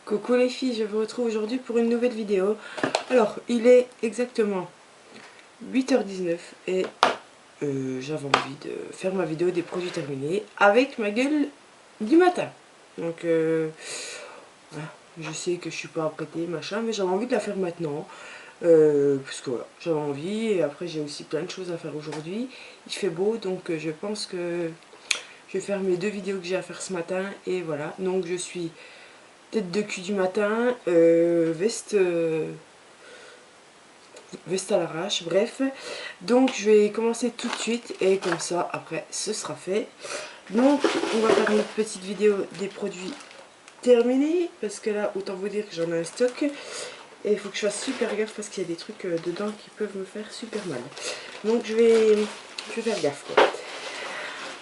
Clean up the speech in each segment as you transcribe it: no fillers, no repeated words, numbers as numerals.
Coucou les filles, je vous retrouve aujourd'hui pour une nouvelle vidéo. Alors, il est exactement 8h19 et j'avais envie de faire ma vidéo des produits terminés avec ma gueule du matin. Donc, voilà, je sais que je suis pas apprêtée, machin, mais j'avais envie de la faire maintenant. Parce que voilà, j'avais envie et après j'ai aussi plein de choses à faire aujourd'hui. Il fait beau, donc je pense que je vais faire mes 2 vidéos que j'ai à faire ce matin et voilà. Donc je suis tête de cul du matin, veste à l'arrache, bref. Donc je vais commencer tout de suite et comme ça après ce sera fait. Donc on va faire notre petite vidéo des produits terminés parce que là autant vous dire que j'en ai un stock et il faut que je fasse super gaffe parce qu'il y a des trucs dedans qui peuvent me faire super mal. Donc je vais faire gaffe quoi.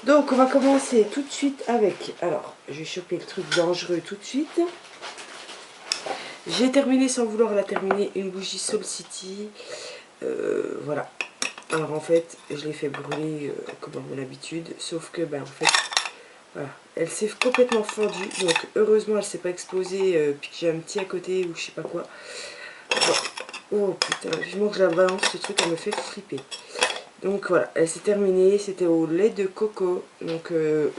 Donc on va commencer tout de suite avec, alors je vais choper le truc dangereux tout de suite. J'ai terminé sans vouloir la terminer une bougie Soul City. Voilà. Alors en fait, je l'ai fait brûler comme à mon habitude. Sauf que, ben en fait, voilà. Elle s'est complètement fendue. Donc heureusement, elle s'est pas explosée. Puis que j'ai un petit à côté ou je sais pas quoi. Oh putain, vivement que je la balance, ce truc, elle me fait flipper. Donc voilà, elle s'est terminée. C'était au lait de coco. Donc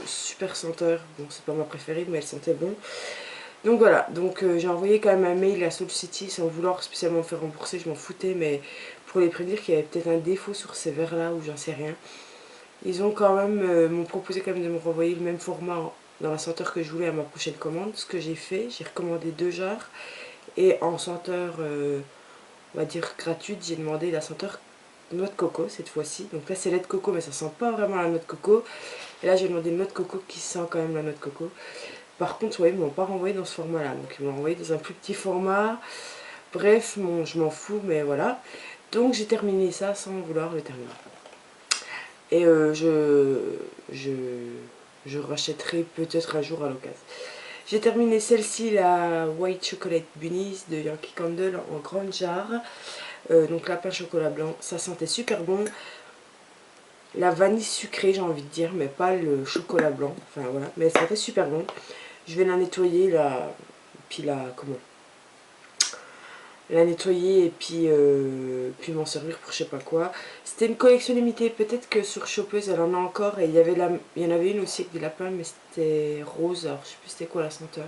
super senteur. Bon, c'est pas ma préférée, mais elle sentait bon. Donc voilà, donc j'ai envoyé quand même un mail à Soul City sans vouloir spécialement me faire rembourser, je m'en foutais, mais pour les prévenir qu'il y avait peut-être un défaut sur ces verres là ou j'en sais rien. Ils ont quand même, m'ont proposé quand même de me renvoyer le même format dans la senteur que je voulais à ma prochaine commande. Ce que j'ai fait, j'ai recommandé 2 jarres et en senteur, on va dire gratuite, j'ai demandé la senteur noix de coco cette fois-ci. Donc là c'est lait de coco mais ça sent pas vraiment la noix de coco. Et là j'ai demandé une noix de coco qui sent quand même la noix de coco. Par contre, ouais, ils ne m'ont pas renvoyé dans ce format-là. Donc, ils m'ont renvoyé dans un plus petit format. Bref, bon, je m'en fous, mais voilà. Donc, j'ai terminé ça sans vouloir le terminer. Et je rachèterai peut-être un jour à l'occasion. J'ai terminé celle-ci, la White Chocolate Bunnies de Yankee Candle en grande jarre. Donc, la pain chocolat blanc, ça sentait super bon. La vanille sucrée, j'ai envie de dire, mais pas le chocolat blanc. Enfin, voilà, mais ça fait super bon. Je vais la nettoyer, puis la nettoyer et puis m'en servir pour je sais pas quoi. C'était une collection limitée, peut-être que sur Chopeuse elle en a encore et il y en avait une aussi avec des lapins mais c'était rose, alors je sais plus c'était quoi la senteur.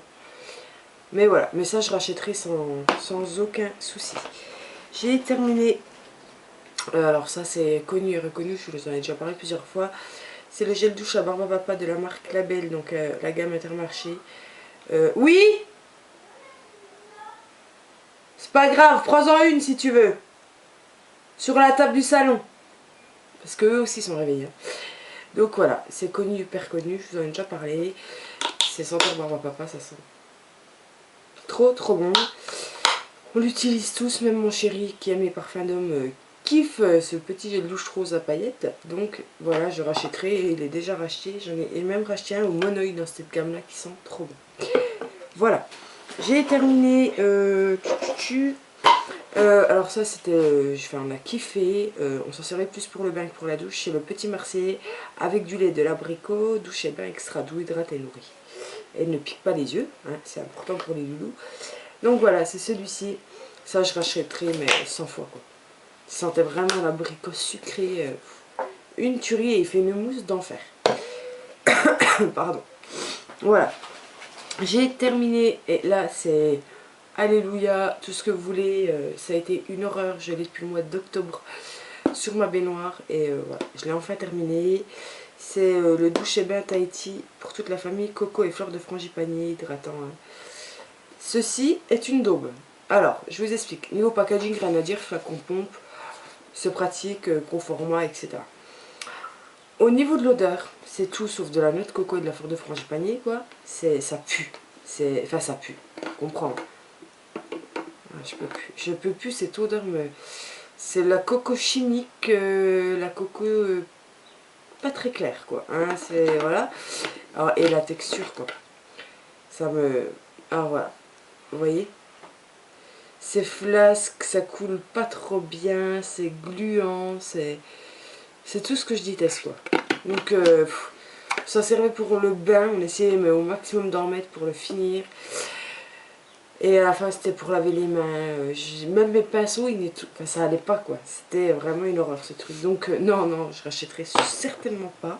Mais voilà, mais ça je rachèterai sans aucun souci. J'ai terminé, alors ça c'est connu et reconnu, je vous en ai déjà parlé plusieurs fois. C'est le gel douche à barbe à papa de la marque Label, donc la gamme Intermarché. Oui, c'est pas grave, prends-en une si tu veux. Sur la table du salon. Parce qu'eux aussi sont réveillés. Donc voilà, c'est connu, hyper connu, je vous en ai déjà parlé. C'est senteur barbe à papa, ça sent trop trop bon. On l'utilise tous, même mon chéri qui aime les parfums d'homme kiffe ce petit gel douche rose à paillettes. Donc voilà, je rachèterai, et il est déjà racheté. J'en ai même racheté un au Monoï dans cette gamme là qui sent trop bon. Voilà, j'ai terminé. Alors ça c'était, on a kiffé, on s'en servait plus pour le bain que pour la douche. C'est le petit Marseillais avec du lait de l'abricot, douche et bain extra doux, hydrate et nourri. Et ne pique pas les yeux, hein, c'est important pour les loulous. Donc voilà, c'est celui-ci. Ça je rachèterai mais 100 fois quoi. Ça sentait vraiment l'abricot sucré, une tuerie et il fait une mousse d'enfer. Pardon. Voilà. J'ai terminé et là c'est... Alléluia, tout ce que vous voulez, ça a été une horreur, je l'ai depuis le mois d'octobre sur ma baignoire et voilà, je l'ai enfin terminé. C'est le douche et bain Tahiti pour toute la famille, coco et fleurs de frangipanier hydratant. Hein. Ceci est une daube. Alors, je vous explique, niveau packaging, rien à dire, flacon pompe, c'est pratique, gros format, etc. Au niveau de l'odeur, c'est tout sauf de la noix de coco et de la fleur de frangipanier, quoi. Ça pue, enfin ça pue, comprends. Je peux plus cette odeur, mais c'est la coco chimique, la coco pas très claire quoi. Hein, c'est voilà. Alors, et la texture quoi. Ça me. Alors voilà. Vous voyez? C'est flasque, ça coule pas trop bien, c'est gluant, c'est tout ce que je déteste quoi. Donc ça servait pour le bain, on essayait mais au maximum d'en mettre pour le finir. Et à la fin c'était pour laver les mains, même mes pinceaux, enfin, ça allait pas quoi. C'était vraiment une horreur ce truc. Donc non, non, je rachèterai certainement pas.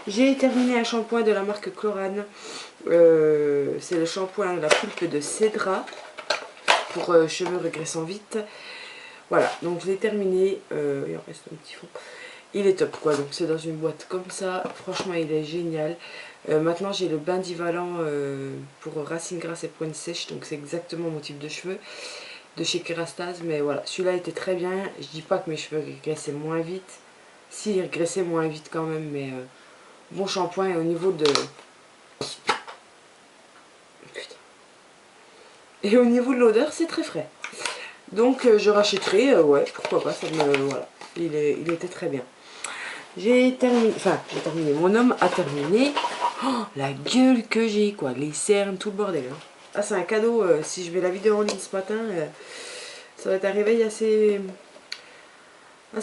J'ai terminé un shampoing de la marque Chlorane. C'est le shampoing la pulpe de Cédra pour cheveux régressant vite. Voilà, donc je l'ai terminé. Il en reste un petit fond. Il est top quoi, donc c'est dans une boîte comme ça. Franchement, il est génial. Maintenant, j'ai le bain Divalant pour racines grasses et pointes sèches. Donc c'est exactement mon type de cheveux de chez Kerastase. Mais voilà, celui-là était très bien. Je dis pas que mes cheveux régressaient moins vite. Si, ils régressaient moins vite quand même, mais bon shampoing. Et au niveau de... Putain. Et au niveau de l'odeur, c'est très frais. Donc je rachèterai, ouais, pourquoi pas, ça me... Voilà, il était très bien. J'ai terminé, mon homme a terminé. Oh, la gueule que j'ai, quoi, les cernes, tout le bordel. Hein. Ah, c'est un cadeau, si je mets la vidéo en ligne ce matin, ça va être un réveil assez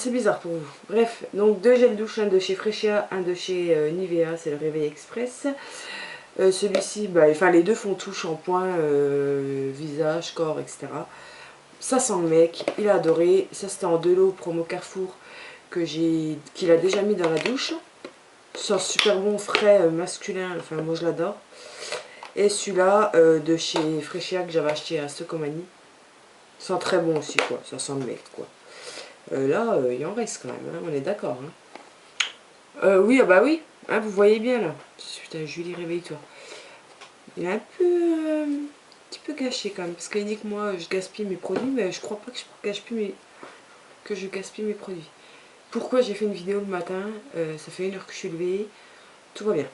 bizarre pour vous. Bref, donc 2 gels douche, un de chez Freshia, un de chez Nivea, c'est le réveil express. Celui-ci, bah, enfin les deux font tout, shampoing, visage, corps, etc. Ça sent le mec, il a adoré. Ça c'était en 2 lots promo Carrefour qu'il a déjà mis dans la douche. C'est un super bon frais masculin, enfin moi je l'adore. Et celui-là de chez Freshia que j'avais acheté à Stocomanie. Sent très bon aussi quoi, ça sent le mec quoi. Là il en reste quand même, hein, on est d'accord. Hein. Oui, ah bah oui, hein, vous voyez bien là. Putain Julie, réveille-toi. Il est un petit peu gâché quand même, parce qu'il dit que moi je gaspille mes produits, mais je crois pas que je gaspille mes produits. Pourquoi j'ai fait une vidéo le matin, ça fait 1 heure que je suis levée, tout va bien.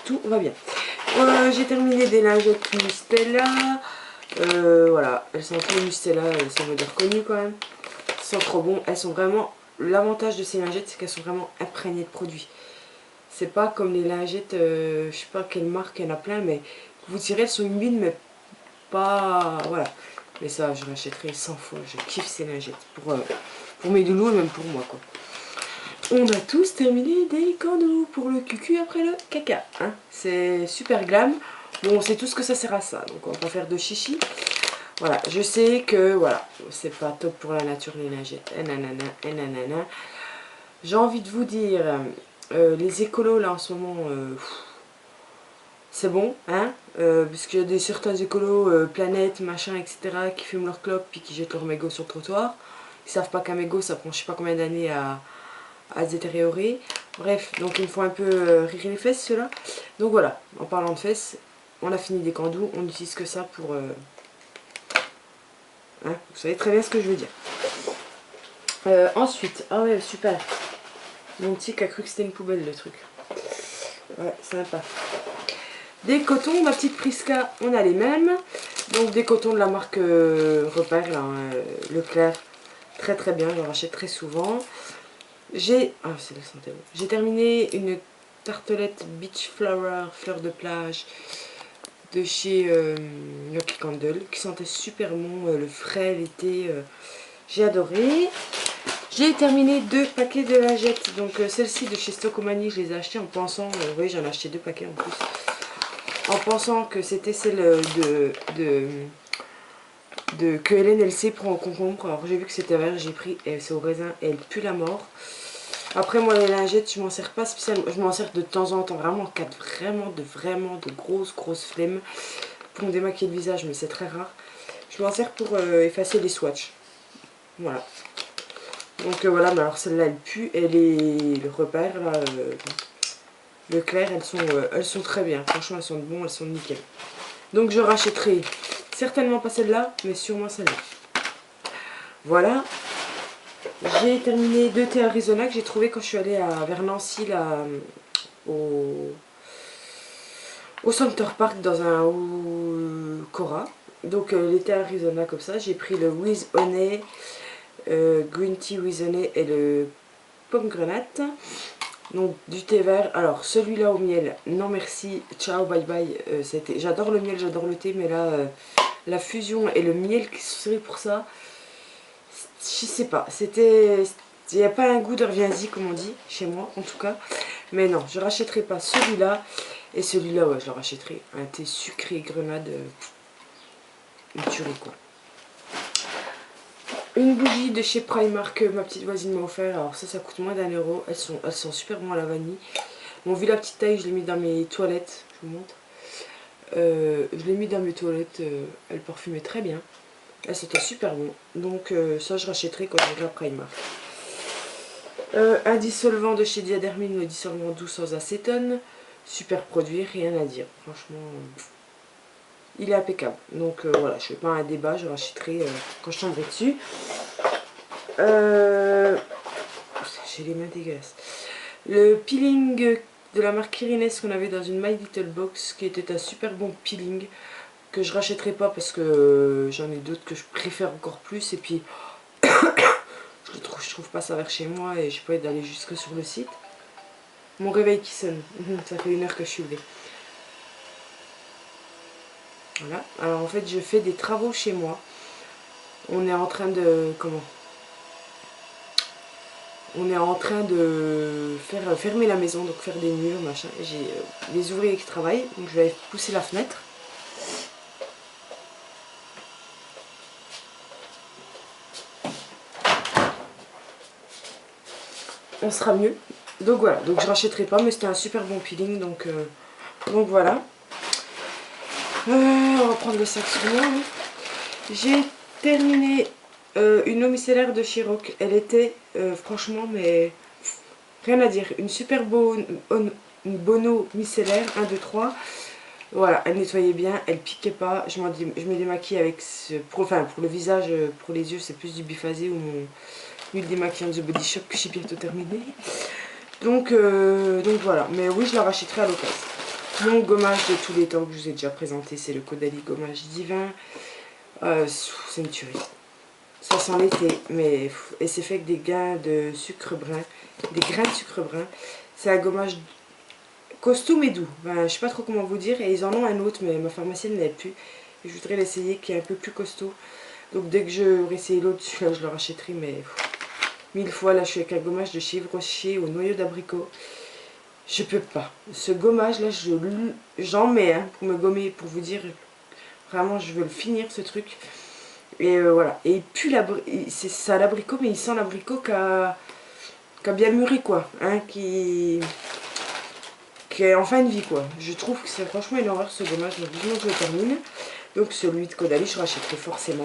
Tout va bien. J'ai terminé des lingettes Mustela. Voilà, elles sont très Mustela, elles sont modèles connues quand même. Elles sont trop bon, elles sont vraiment... L'avantage de ces lingettes, c'est qu'elles sont vraiment imprégnées de produits. C'est pas comme les lingettes, je sais pas quelle marque, il y en a plein, mais vous tirez, elles sont humides, mais pas... Voilà. Mais ça, je l'achèterai 100 fois, je kiffe ces lingettes. Pour mes doulous et même pour moi, quoi. On a tous terminé des candos pour le cucu après le caca. Hein. C'est super glam. Bon, on sait tous que ça sert à ça, donc on va pas faire de chichi. Voilà, je sais que, voilà, c'est pas top pour la nature les lingettes. Et nanana, et nanana. J'ai envie de vous dire, les écolos là en ce moment, c'est bon, hein, parce qu'il y a certains écolos, planète, machin, etc., qui fument leur clope puis qui jettent leur mégot sur le trottoir. Ils savent pas qu'un mégot ça prend je sais pas combien d'années à se détériorer. Bref, donc il me faut un peu rire les fesses ceux-là. Donc voilà, en parlant de fesses, on a fini des candous, on n'utilise que ça pour... Hein, vous savez très bien ce que je veux dire. Ensuite, ah ouais, super. Mon petit qui a cru que c'était une poubelle le truc. Ouais, sympa. Des cotons, ma petite Prisca, on a les mêmes. Donc des cotons de la marque Repère, là, Leclerc. Très très bien, j'en rachète très souvent. J'ai terminé une tartelette Beach Flower, fleur de plage, de chez Lucky Candle, qui sentait super bon, le frais, l'été, j'ai adoré. J'ai terminé 2 paquets de lingettes, donc celle-ci de chez Stocomanie, je les ai achetées en pensant, oui j'en ai acheté 2 paquets en plus, en pensant que c'était celle que Hélène LC prend au concombre. Alors j'ai vu que c'était vert, j'ai pris, et c'est au raisin et elle pue la mort. Après moi les lingettes je m'en sers pas spécialement, je m'en sers de temps en temps, vraiment en cas de vraiment de grosses flemmes pour me démaquiller le visage, mais c'est très rare. Je m'en sers pour effacer les swatchs. Voilà. Donc voilà, mais alors celle-là elle pue, et le Repère là, Leclerc, elles sont très bien, franchement elles sont bonnes, elles sont nickel. Donc je rachèterai certainement pas celle-là, mais sûrement celle-là. Voilà. J'ai terminé 2 thés Arizona que j'ai trouvé quand je suis allée vers Nancy, là, au Center Park, dans un Cora. Donc les thés Arizona comme ça. J'ai pris le With Honey, Green Tea with Honey et le Pomme Grenade. Donc du thé vert. Alors celui-là au miel, non merci, ciao, bye bye. J'adore le miel, j'adore le thé, mais là, la fusion et le miel qui sont servis pour ça... Je sais pas, il n'y a pas un goût de reviens-y comme on dit, chez moi en tout cas. Mais non, je rachèterai pas celui-là. Et celui-là, ouais, je le rachèterai. Un thé sucré grenade. une tuerie quoi. Une bougie de chez Primark que ma petite voisine m'a offert. Alors ça coûte moins d'1 €. Elles sont super bonnes à la vanille. Bon, vu la petite taille, je l'ai mis dans mes toilettes. Je vous montre. Je l'ai mis dans mes toilettes. Elle parfumait très bien. C'était super bon. Donc ça, je rachèterai quand j'irai à Primark. Un dissolvant de chez Diadermine, le dissolvant doux sans acétone. Super produit, rien à dire. Franchement, il est impeccable. Donc voilà, je ne fais pas un débat, je rachèterai quand je tomberai dessus. J'ai les mains dégueulasses. Le peeling de la marque Kirines qu'on avait dans une My Little Box, qui était un super bon peeling, que je rachèterai pas parce que j'en ai d'autres que je préfère encore plus. Et puis, je trouve pas ça vers chez moi et j'ai pas envie d'aller jusque sur le site. Mon réveil qui sonne, ça fait 1 heure que je suis levée. Voilà, alors en fait je fais des travaux chez moi. On est en train de... Comment? On est en train de faire fermer la maison, donc faire des murs, machin. J'ai des ouvriers qui travaillent, donc je vais pousser la fenêtre. On sera mieux. Donc voilà, donc je rachèterai pas, mais c'était un super bon peeling, donc voilà. On va prendre le sac sur moi. Hein. J'ai terminé une eau micellaire de Chiroc. Elle était franchement, mais rien à dire. Une super bonne eau micellaire, 1, 2, 3. Voilà, elle nettoyait bien, elle piquait pas. Je me démaquille avec ce. Pour le visage, pour les yeux, c'est plus du biphasé ou mon huile démaquillante The Body Shop que j'ai bientôt terminé. Donc voilà, mais oui, je la rachèterai à l'occasion. Mon gommage de tous les temps que je vous ai déjà présenté, c'est le Caudalie Gommage Divin. C'est une tuerie. Ça sent l'été, mais et c'est fait avec des grains de sucre brun. Des grains de sucre brun. C'est un gommage costaud mais doux. Ben, je sais pas trop comment vous dire. Et ils en ont un autre, mais ma pharmacienne n'avait plus. Et je voudrais l'essayer qui est un peu plus costaud. Donc dès que je vais essayer l'autre, celui-là je le rachèterai, mais 1000 fois. Là je suis avec un gommage de chez Yves Rocher au noyau d'abricot. Je peux pas. Ce gommage là, j'en mets hein, pour me gommer, pour vous dire. Vraiment, je veux le finir ce truc. Et voilà. Et il pue ça l'abricot, mais il sent l'abricot qui a bien mûri quoi. Hein, qui est en fin de vie quoi. Je trouve que c'est franchement une horreur ce gommage. Donc vivement que je le termine. Donc celui de Caudalie, je rachèterai forcément.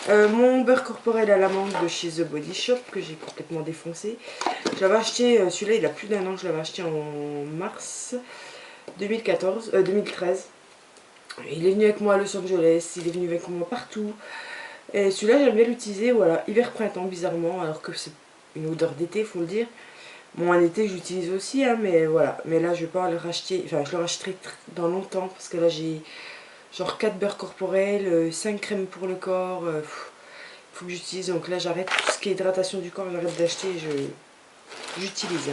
Mon beurre corporel à l'amande de chez The Body Shop que j'ai complètement défoncé. Je l'avais acheté, celui-là il a plus d'1 an, je l'avais acheté en mars 2013. Il est venu avec moi à Los Angeles, il est venu avec moi partout. Et celui-là j'aime bien l'utiliser, voilà, hiver-printemps bizarrement, alors que c'est une odeur d'été, faut le dire. Bon, en été j'utilise aussi, hein, mais voilà. Mais là je vais pas le racheter, enfin je le rachèterai dans longtemps, parce que là j'ai genre 4 beurres corporels, 5 crèmes pour le corps. Faut que j'utilise, donc là j'arrête tout ce qui est hydratation du corps, j'arrête d'acheter et j'utilise.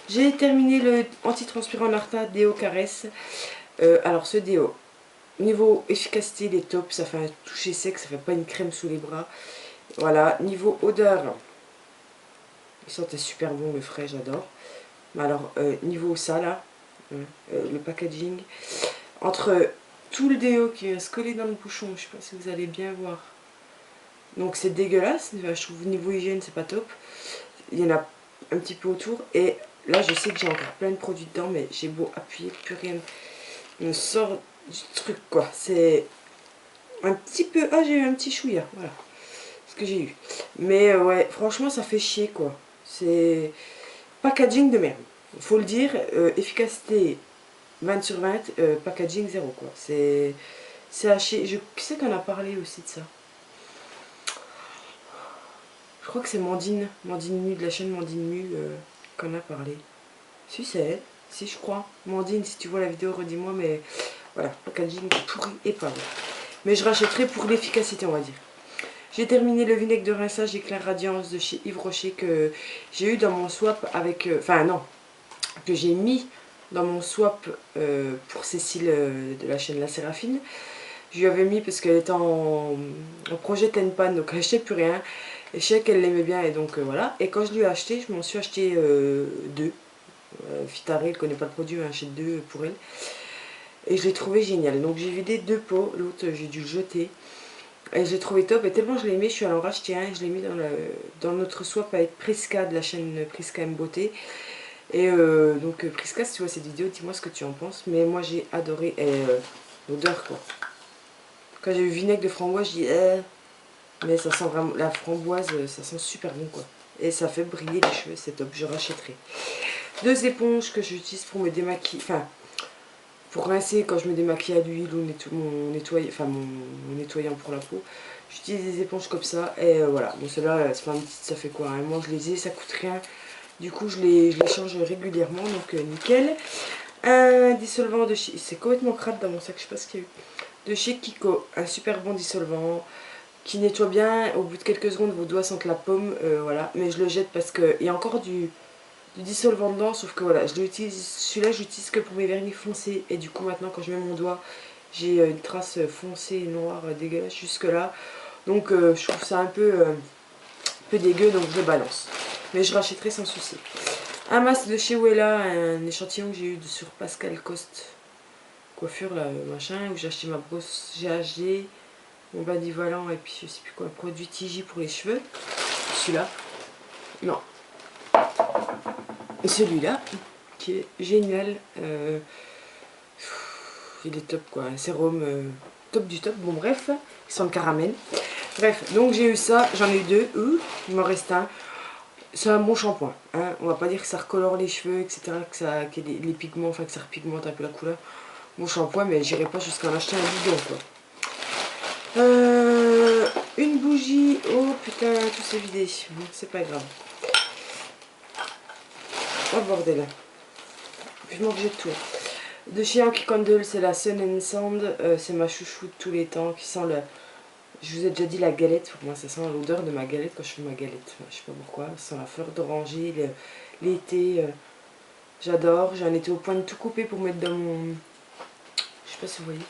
J'ai terminé le anti-transpirant Narta Déo Caresse. Alors ce déo, niveau efficacité il est top, ça fait un toucher sec, ça fait pas une crème sous les bras. Voilà, niveau odeur, il sentait super bon le frais, j'adore. Mais alors niveau ça là, le packaging, entre tout le déo qui va se coller dans le bouchon, je sais pas si vous allez bien voir. Donc c'est dégueulasse, je trouve niveau hygiène c'est pas top. Il y en a un petit peu autour et là je sais que j'ai encore plein de produits dedans, mais j'ai beau appuyer, plus rien me sort du truc quoi. C'est un petit peu... Ah, j'ai eu un petit chouïa, voilà ce que j'ai eu. Mais ouais, franchement ça fait chier quoi. C'est packaging de merde, faut le dire. Efficacité 20 sur 20, packaging 0 quoi. C'est à chier. Qui c'est qu'on a parlé aussi de ça? Je crois que c'est Mandine Mu, de la chaîne Mandine Mu, qu'on a parlé. Si c'est elle, si je crois. Mandine, si tu vois la vidéo, redis-moi, mais voilà, packaging pourri et pas bon. Mais je rachèterai pour l'efficacité, on va dire. J'ai terminé le vinaigre de rinçage Éclair Radiance de chez Yves Rocher que j'ai eu dans mon swap avec... Enfin non, que j'ai mis dans mon swap pour Cécile de la chaîne La Séraphine. Je lui avais mis parce qu'elle était en projet Tenpan, donc elle n'achetait plus rien. Et je sais qu'elle l'aimait bien et donc voilà. Et quand je lui ai acheté, je m'en suis acheté deux. Fitare, elle ne connaît pas le produit, mais j'achète deux pour elle. Et je l'ai trouvé génial. Donc j'ai vidé 2 pots, l'autre j'ai dû le jeter. Et je l'ai trouvé top. Et tellement je l'ai aimé, je suis allée en racheter un. Et je l'ai mis dans notre swap avec Prisca de la chaîne Prisca M Beauté. Et donc Prisca, si tu vois cette vidéo, dis-moi ce que tu en penses. Mais moi j'ai adoré l'odeur quoi. Quand j'ai eu vinaigre de framboise, je dis mais ça sent vraiment, la framboise, ça sent super bon quoi. Et ça fait briller les cheveux, c'est top, je rachèterai. 2 éponges que j'utilise pour me démaquiller, enfin, pour rincer quand je me démaquille à l'huile ou mon nettoyant pour la peau. J'utilise des éponges comme ça, et voilà. Bon, celle-là, c'est pas une petite, ça fait quoi, un mois que je les ai, ça coûte rien. Du coup, je les change régulièrement, donc nickel. Un dissolvant de chez, c'est complètement crade dans mon sac, je sais pas ce qu'il y a eu. De chez Kiko, un super bon dissolvant qui nettoie bien. Au bout de quelques secondes, vos doigts sentent la pomme, voilà. Mais je le jette parce qu'il y a encore du dissolvant dedans, sauf que voilà, celui-là, je l'utilise que pour mes vernis foncés. Et du coup, maintenant, quand je mets mon doigt, j'ai une trace foncée, noire, dégueulasse jusque là. Donc, je trouve ça un peu dégueu, donc je le balance. Mais je rachèterai sans souci. Un masque de chez Wella, un échantillon que j'ai eu sur Pascal Coste coiffure, là, machin, où j'ai acheté ma brosse GHG, mon badivolant et puis je sais plus quoi, un produit TJ pour les cheveux. Celui-là. Non. Et celui-là, qui est génial. Il est top quoi, un sérum top du top. Bon bref, il sent le caramel. Bref, donc j'ai eu ça, j'en ai eu 2. Il m'en reste un. C'est un bon shampoing. Hein. On va pas dire que ça recolore les cheveux, etc. Que les pigments, enfin que ça repigmente un peu la couleur. Bon shampoing, mais j'irai pas jusqu'à en acheter un bidon quoi. Une bougie. Oh putain, tout s'est vidé. Bon, c'est pas grave. Oh bordel. Vivement que j'ai tout. De chez Yankee Candle, c'est la Sun and Sand. C'est ma chouchou de tous les temps qui sent le. Je vous ai déjà dit la galette. Pour moi, ça sent l'odeur de ma galette quand je fais ma galette. Enfin, je sais pas pourquoi. Ça sent la fleur d'oranger, l'été. J'adore. J'en étais au point de tout couper pour mettre dans mon. Je sais pas si vous voyez.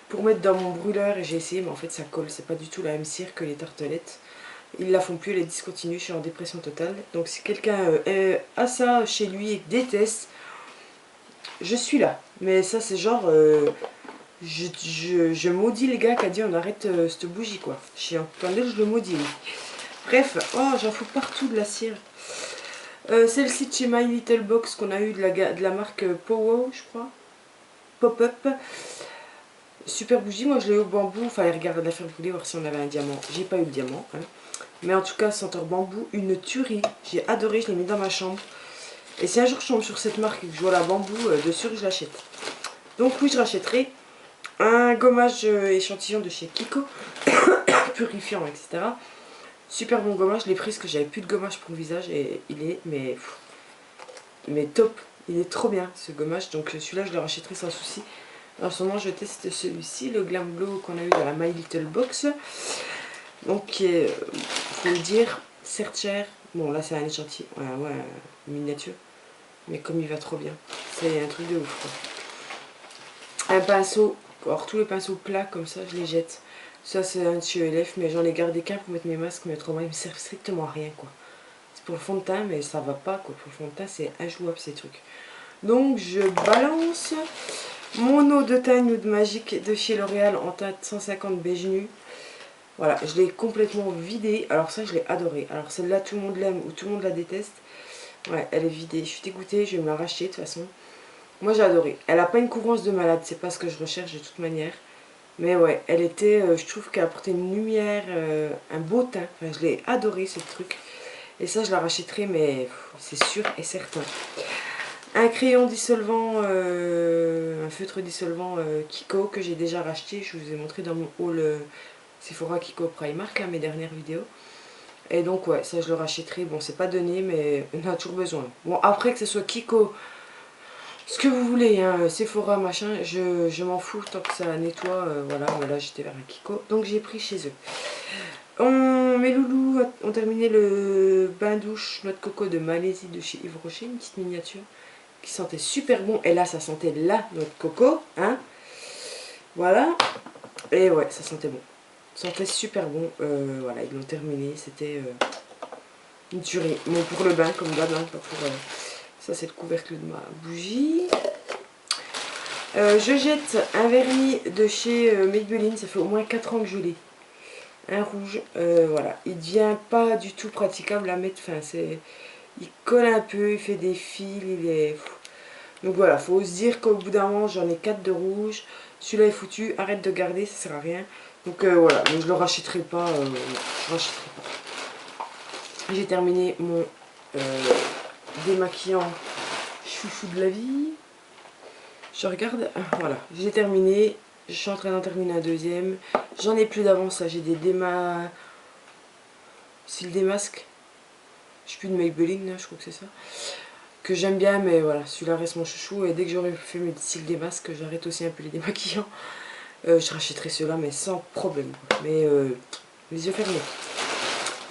Pour mettre dans mon brûleur et j'ai essayé, mais en fait ça colle. C'est pas du tout la même cire que les tartelettes. Ils la font plus, elle est discontinue. Je suis en dépression totale. Donc si quelqu'un a ça chez lui et déteste, je suis là. Mais ça c'est genre je maudis les gars qui a dit on arrête cette bougie quoi. Chez un candle je le maudis. Bref, oh j'en fous partout de la cire. Celle-ci de chez My Little Box qu'on a eu de la marque Powo je crois. Pop-up. Super bougie, moi je l'ai eu au bambou. Fallait regarder la faire brûler voir si on avait un diamant. J'ai pas eu le diamant. Hein. Mais en tout cas senteur bambou, une tuerie. J'ai adoré, je l'ai mis dans ma chambre. Et si un jour je tombe sur cette marque et que je vois la bambou, de sûr je l'achète. Donc oui, je rachèterai un gommage échantillon de chez Kiko, purifiant, etc. Super bon gommage, je l'ai pris parce que j'avais plus de gommage pour le visage et il est mais top. Il est trop bien ce gommage, donc celui-là je le rachèterai sans souci. En ce moment je teste celui-ci, le Glam Glow qu'on a eu dans la My Little Box. Donc qui est, faut le dire, certes cher. Bon là c'est un échantillon, ouais, miniature. Mais comme il va trop bien, c'est un truc de ouf quoi. Un pinceau, alors tous les pinceaux plats comme ça je les jette. Ça c'est un de chez ELF mais j'en ai gardé qu'un pour mettre mes masques, mais autrement il me sert strictement à rien quoi. C'est pour le fond de teint mais ça va pas quoi, pour le fond de teint c'est injouable ces trucs. Donc je balance mon eau de teint Nude Magique de chez L'Oréal en teinte 150 beige nu. Voilà, je l'ai complètement vidée. Alors ça, je l'ai adorée. Alors celle-là, tout le monde l'aime ou tout le monde la déteste. Ouais, elle est vidée. Je suis dégoûtée, je vais me la racheter de toute façon. Moi, j'ai adoré. Elle n'a pas une couvrance de malade, c'est pas ce que je recherche de toute manière. Mais ouais, elle était, je trouve qu'elle apportait une lumière, un beau teint. Enfin, je l'ai adoré ce truc. Et ça, je la rachèterai, mais c'est sûr et certain. Un crayon dissolvant, un feutre dissolvant Kiko que j'ai déjà racheté. Je vous ai montré dans mon haul Sephora Kiko Primark, là, mes dernières vidéos. Et donc ouais, ça je le rachèterai. Bon, c'est pas donné, mais on a toujours besoin. Bon, après que ce soit Kiko, ce que vous voulez, hein, Sephora, machin, je m'en fous tant que ça nettoie. Voilà, mais là j'étais vers un Kiko, donc j'ai pris chez eux. Mes loulous ont terminé le bain douche noix de coco de Malaisie de chez Yves Rocher, une petite miniature qui sentait super bon. Et là, ça sentait la noix de coco, hein. Voilà. Et ouais, ça sentait bon. Ça sentait super bon. Voilà, ils l'ont terminé. C'était une tuerie. Bon, pour le bain, comme d'hab, hein, pas pour... ça, c'est le couvercle de ma bougie. Je jette un vernis de chez Maybelline, ça fait au moins 4 ans que je l'ai. Un rouge, voilà. Il devient pas du tout praticable à mettre, enfin c'est... Il colle un peu, il fait des fils, il est... Donc voilà, faut se dire qu'au bout d'un moment, j'en ai 4 de rouge. Celui-là est foutu, arrête de garder, ça sert à rien. Donc voilà, donc je le rachèterai pas, je rachèterai pas. J'ai terminé mon démaquillant chouchou de la vie. Je regarde, voilà, j'ai terminé. Je suis en train d'en terminer un deuxième. J'en ai plus d'avance, là, j'ai des cils démasques. Je sais plus de Maybelline, là, je crois que c'est ça. Que j'aime bien, mais voilà, celui-là reste mon chouchou. Et dès que j'aurai fait mes cils démasques, j'arrête aussi un peu les démaquillants. Je rachèterai ceux-là, mais sans problème. Mais les yeux fermés.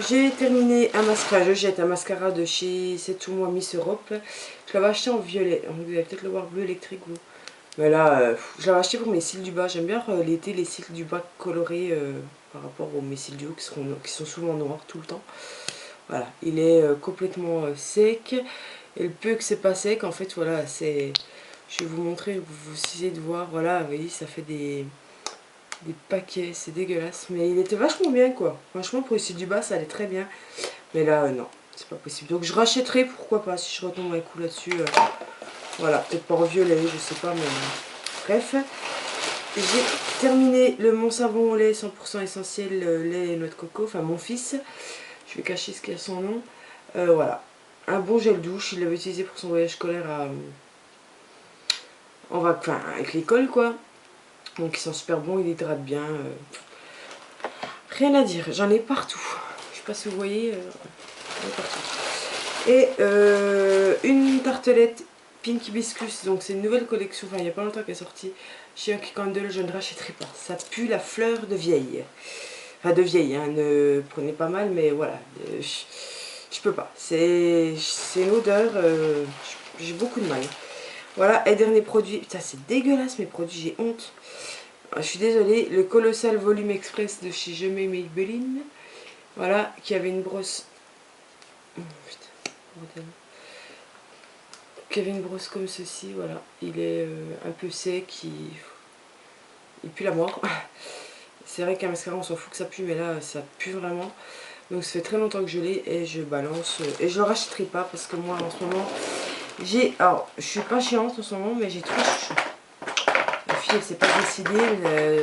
J'ai terminé un mascara, je jette un mascara de chez C'est tout moi Miss Europe. Je l'avais acheté en violet. Vous allez peut-être le voir bleu électrique, vous. Mais là, je l'avais acheté pour mes cils du bas. J'aime bien l'été les cils du bas colorés par rapport aux mes cils du haut qui sont souvent noirs tout le temps. Voilà, il est complètement sec. Et le peu que c'est pas sec, en fait, voilà, c'est... Je vais vous montrer, vous essayez de voir, voilà, vous voyez, ça fait des paquets, c'est dégueulasse. Mais il était vachement bien, quoi. Franchement, pour les cils du bas, ça allait très bien. Mais là, non, c'est pas possible. Donc je rachèterai, pourquoi pas, si je retombe un coup là-dessus. Voilà, peut-être pas en violet, je sais pas, mais... Bref. J'ai terminé mon savon au lait 100% essentiel, lait et noix de coco, enfin mon fils. Je vais cacher ce qu'il y a son nom. Voilà. Un bon gel douche, il l'avait utilisé pour son voyage scolaire enfin, avec l'école, quoi. Donc ils sont super bons, il hydrate bien. Rien à dire, j'en ai partout. Je sais pas si vous voyez, j'en ai partout. Et une tartelette Pink Hibiscus, donc c'est une nouvelle collection, enfin il n'y a pas longtemps qu'elle est sortie. Chez Yankee Candle, je ne rachèterai pas. Ça pue la fleur de vieille. Enfin de vieille, hein, ne prenez pas mal, mais voilà. Je peux pas. C'est une odeur, j'ai beaucoup de mal. Voilà, et dernier produit. Putain, c'est dégueulasse mes produits, j'ai honte. Je suis désolée, le Colossal Volume Express de chez Je mets Maybelline. Voilà, qui avait une brosse. Oh, putain, qui avait une brosse comme ceci, voilà. Il est un peu sec, il pue la mort. C'est vrai qu'un mascara, on s'en fout que ça pue, mais là, ça pue vraiment. Donc ça fait très longtemps que je l'ai et je balance. Et je le rachèterai pas parce que moi, en ce moment, alors, je suis pas chiante en ce moment, mais j'ai trop chouchou. La fille, elle s'est pas décidée.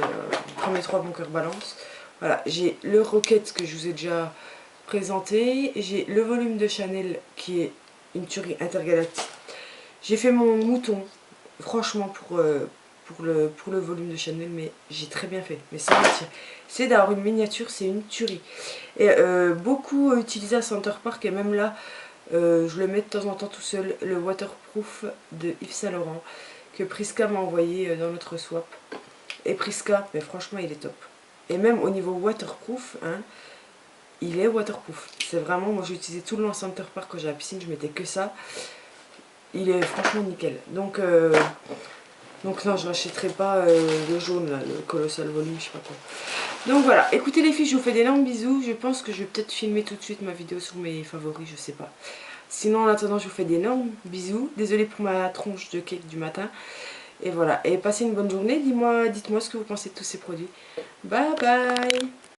Premier 3 bon cœur balance. Voilà, j'ai le Rocket que je vous ai déjà présenté. J'ai le volume de Chanel qui est une tuerie intergalactique. J'ai fait mon mouton, franchement, pour le volume de Chanel, mais j'ai très bien fait. Mais sans mentir, c'est d'avoir une miniature, c'est une tuerie. Et beaucoup utilisé à Center Park, et même là, je le mets de temps en temps tout seul, le waterproof de Yves Saint Laurent, que Prisca m'a envoyé dans notre swap. Et Prisca, mais franchement, il est top. Et même au niveau waterproof, hein, il est waterproof. C'est vraiment, moi j'ai utilisé tout le long à Center Park quand j'ai la piscine, je mettais que ça. Il est franchement nickel. Donc non, je rachèterai pas le jaune, là, le Colossal Volume, je sais pas quoi. Donc voilà, écoutez les filles, je vous fais d'énormes bisous. Je pense que je vais peut-être filmer tout de suite ma vidéo sur mes favoris, je sais pas. Sinon, en attendant, je vous fais d'énormes bisous. Désolée pour ma tronche de cake du matin. Et voilà, et passez une bonne journée. Dites-moi ce que vous pensez de tous ces produits. Bye bye.